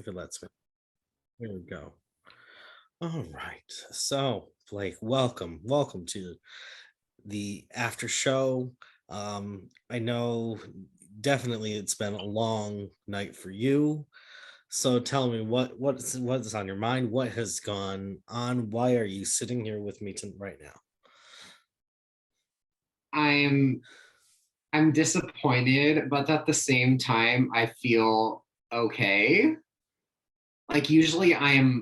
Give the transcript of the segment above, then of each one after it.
it lets me. Here we go. All right. So, Blake, welcome to the after show. I know definitely it's been a long night for you. So tell me what's on your mind? What has gone on? Why are you sitting here with me right now? I'm I'm disappointed, but at the same time, I feel okay. Like usually I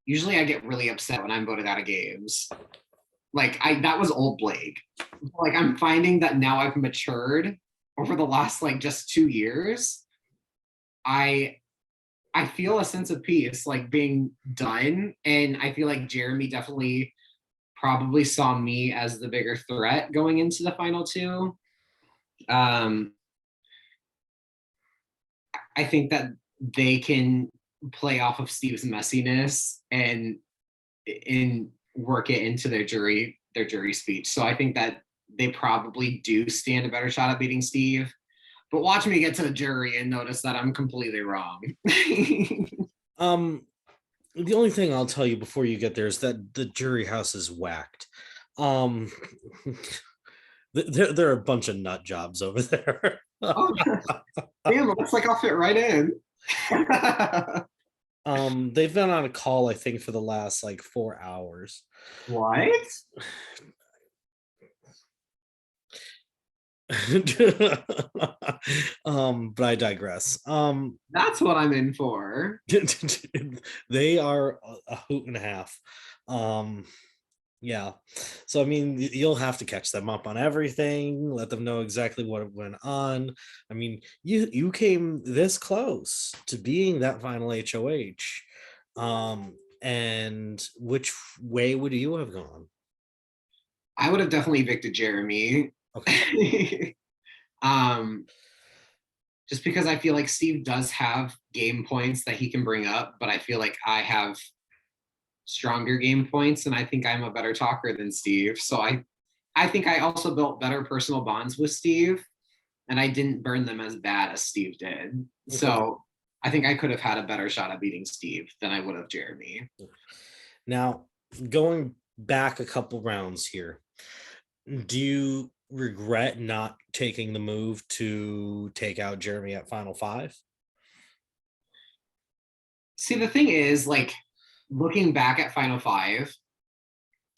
get really upset when I'm voted out of games. Like I that was old Blake. Like I'm finding that now I've matured over the last like just 2 years. I I feel a sense of peace, like being done. And I feel like Jeremy definitely probably saw me as the bigger threat going into the final two. Um, I think that they can play off of Steve's messiness and work it into their jury speech. So I think that they probably do stand a better shot at beating Steve. But watch me get to the jury and notice that I'm completely wrong. Um, the only thing I'll tell you before you get there is that the jury house is whacked. Um, there are a bunch of nut jobs over there. Oh, damn, it looks like I'll fit right in. They've been on a call, I think, for the last like 4 hours. What? But I digress. That's what I'm in for. They are a hoot and a half. Um, yeah. So I mean, you'll have to catch them up on everything, let them know exactly what went on. I mean, you came this close to being that final HOH. And which way would you have gone? I would have definitely evicted Jeremy. Okay. um, just because I feel like Steve does have game points that he can bring up, but I feel like I have stronger game points and I think I'm a better talker than Steve. So I think I also built better personal bonds with Steve and I didn't burn them as bad as Steve did. Okay. So I think I could have had a better shot at beating Steve than I would have Jeremy. Now, going back a couple rounds here, do you regret not taking the move to take out Jeremy at Final Five? See, the thing is, like, looking back at Final Five,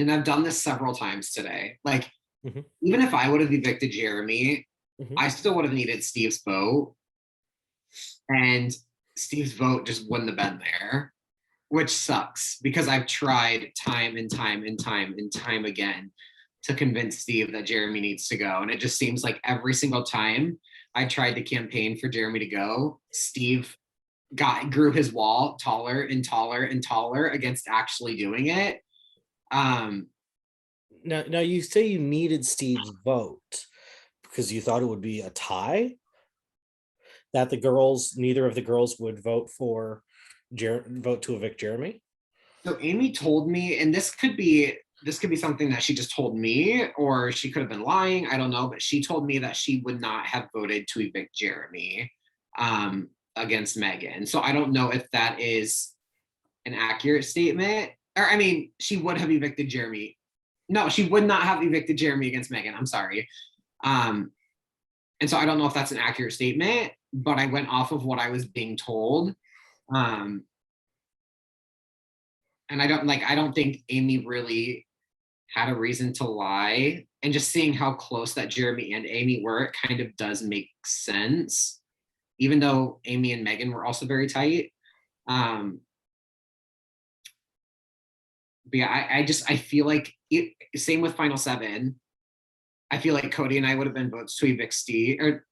and I've done this several times today, like, Mhm, even if I would have evicted Jeremy, mhm. I still would have needed Steve's vote, and Steve's vote just wouldn't have been there, which sucks because I've tried time and time and time and time again to convince Steve that Jeremy needs to go. And it just seems like every single time I tried to campaign for Jeremy to go, Steve grew his wall taller and taller and taller against actually doing it. Um, Now you say you needed Steve's vote because you thought it would be a tie, that neither of the girls would vote to evict Jeremy. so Amy told me, and this could be something that she just told me, or she could have been lying. I don't know, but she told me that she would not have voted to evict Jeremy against Megan. So I don't know if that is an accurate statement. Or I mean, she would have evicted Jeremy. No, she would not have evicted Jeremy against Megan. I'm sorry. Um, and so I don't know if that's an accurate statement, but I went off of what I was being told. Um, and I don't think Amy really had a reason to lie. And just seeing how close that Jeremy and Amy were, it kind of does make sense, even though Amy and Megan were also very tight. Um, but yeah, I feel like same with Final Seven. I feel like Cody and I would have been votes to evict Steve, or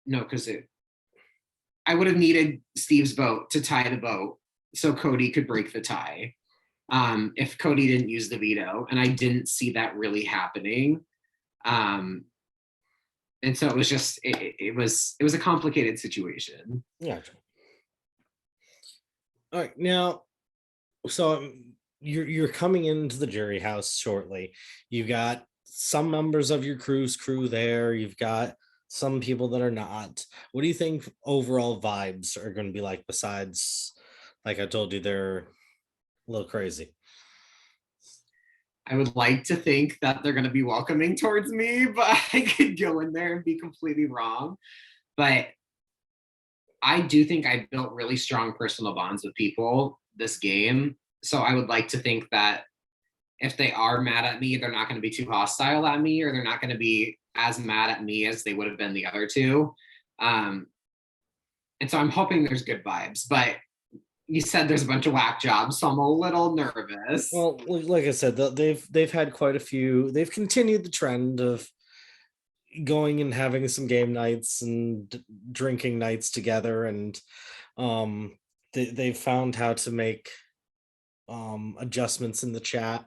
no, because I would have needed Steve's vote to tie the vote so Cody could break the tie. If Cody didn't use the veto, and I didn't see that really happening. Um, and so it was just it was a complicated situation. Yeah. All right. Now, so you're coming into the jury house shortly. You've got some members of your crew's crew there. You've got some people that are not. What do you think overall vibes are going to be like? Besides, like I told you, they're a little crazy. I would like to think that they're going to be welcoming towards me, but I could go in there and be completely wrong. But I do think I built really strong personal bonds with people this game. So I would like to think that if they are mad at me, they're not going to be too hostile at me, or they're not going to be as mad at me as they would have been the other two. Um, and so I'm hoping there's good vibes. But you said there's a bunch of whack jobs, so I'm a little nervous. Well, like I said, they've had quite a few. They've continued the trend of going and having some game nights and drinking nights together, and they've found how to make adjustments in the chat.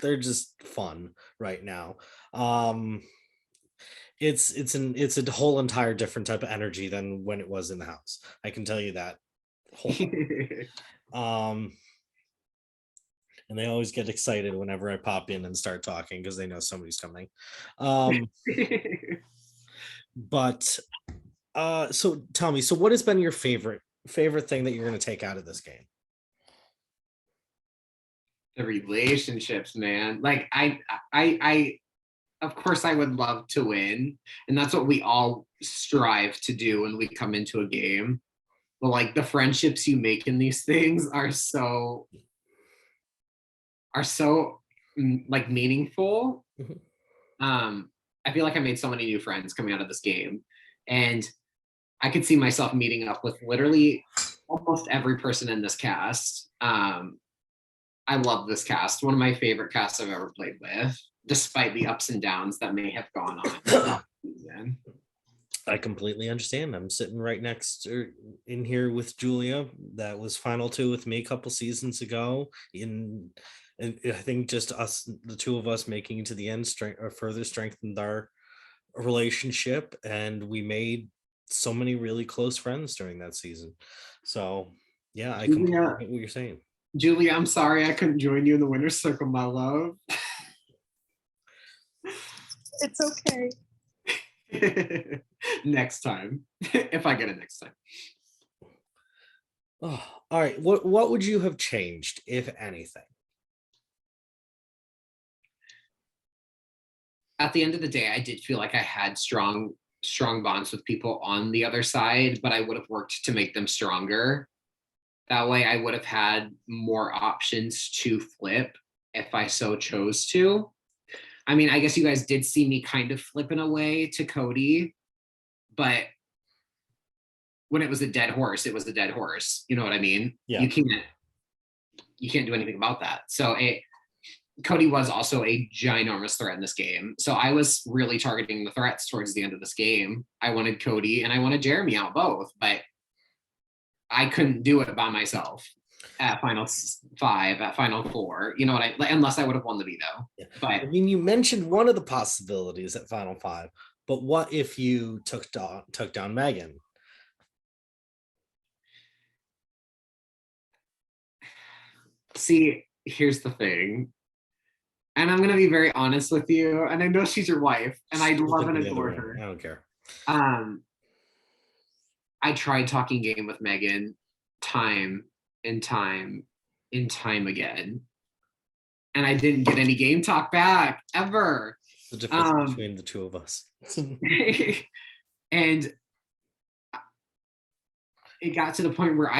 They're just fun right now. um it's a whole entire different type of energy than when it was in the house, I can tell you that um and they always get excited whenever I pop in and start talking because they know somebody's coming. um but so tell me, so what has been your favorite thing that you're going to take out of this game? The relationships, man. Like I of course I would love to win, and that's what we all strive to do when we come into a game. But like the friendships you make in these things are so like meaningful. Mhm. I feel like I made so many new friends coming out of this game, and I could see myself meeting up with literally almost every person in this cast. I love this cast. One of my favorite casts I've ever played with, despite the ups and downs that may have gone on throughout the season. I completely understand. I'm sitting right next in here with Julia. That was final two with me a couple seasons ago. And I think just us, the two of us, making it to the end, further strengthened our relationship, and we made so many really close friends during that season. So yeah, I completely Julia, get what you're saying. Julia, I'm sorry I couldn't join you in the winner's circle, my love. It's okay. Next time, if I get it next time. Oh, all right. What would you have changed, if anything? At the end of the day, I did feel like I had strong bonds with people on the other side, but I would have worked to make them stronger. That way, I would have had more options to flip if I so chose to. I mean, I guess you guys did see me kind of flipping away to Cody, but when it was a dead horse, it was a dead horse. You know what I mean? Yeah. You can't do anything about that. So Cody was also a ginormous threat in this game. So I was really targeting the threats towards the end of this game. I wanted Cody and I wanted Jeremy out both, but I couldn't do it by myself at final five, at final four. You know what unless I would have won the veto. Yeah. But I mean, you mentioned one of the possibilities at Final Five, but what if you took down Megan? see, here's the thing. And I'm gonna be very honest with you. And I know she's your wife, and I love and adore her. I don't care. Um, I tried talking game with Megan time and time and time again. And I didn't get any game talk back ever. The difference between the two of us. And it got to the point where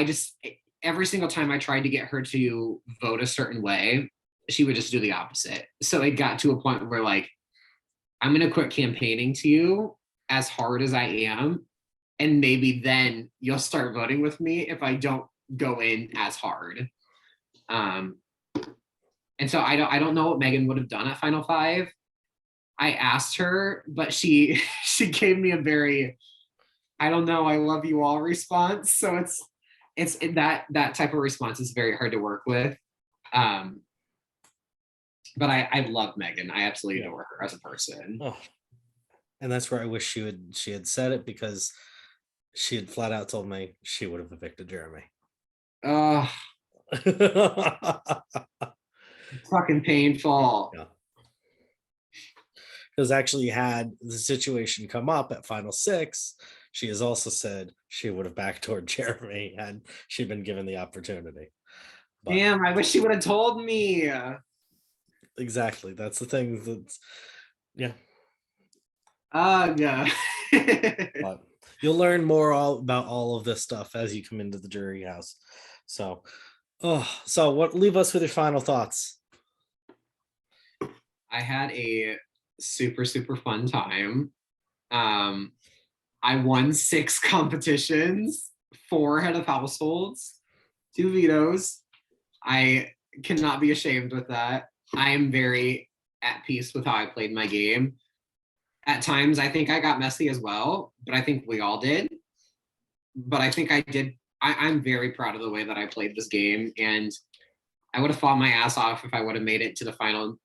every single time I tried to get her to vote a certain way, she would just do the opposite. So it got to a point where like, I'm gonna quit campaigning to you as hard as I am, and maybe then you'll start voting with me if I don't go in as hard. And so I don't know what Megan would have done at Final Five. I asked her, but she she gave me a very I don't know, I love you all response. So it's that type of response is very hard to work with. But I love Megan. I absolutely adore her as a person. Oh, and that's where I wish she had said it, because she had flat out told me she would have evicted Jeremy. Fucking painful. Yeah. has actually had the situation come up at Final Six. She has also said she would have backdoored Jeremy had she been given the opportunity. But Damn, I wish she would have told me. exactly, that's the thing. That's yeah. Ugh. But you'll learn more all about all of this stuff as you come into the jury house. So, oh, so what? Leave us with your final thoughts. I had a super, super fun time. Um, I won 6 competitions, 4 head of households, 2 vetoes. I cannot be ashamed with that. I am very at peace with how I played my game. At times, I think I got messy as well, but I think we all did. But I think I did. I'm very proud of the way that I played this game, and I would have fought my ass off if I would have made it to the final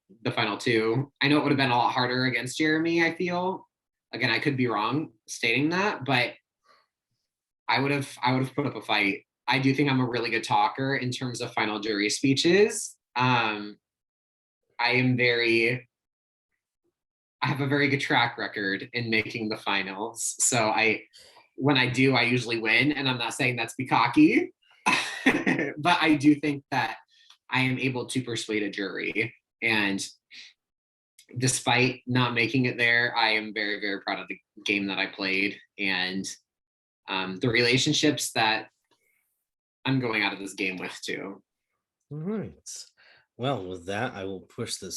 2. I know it would have been a lot harder against Jeremy, I feel. Again, I could be wrong stating that, but I would have put up a fight. I do think I'm a really good talker in terms of final jury speeches. I have a very good track record in making the finals. So when I do, I usually win, and I'm not saying that's be cocky, but I do think that I am able to persuade a jury. And despite not making it there, I am very, very proud of the game that I played and the relationships that I'm going out of this game with too. All right. Well, with that, I will push this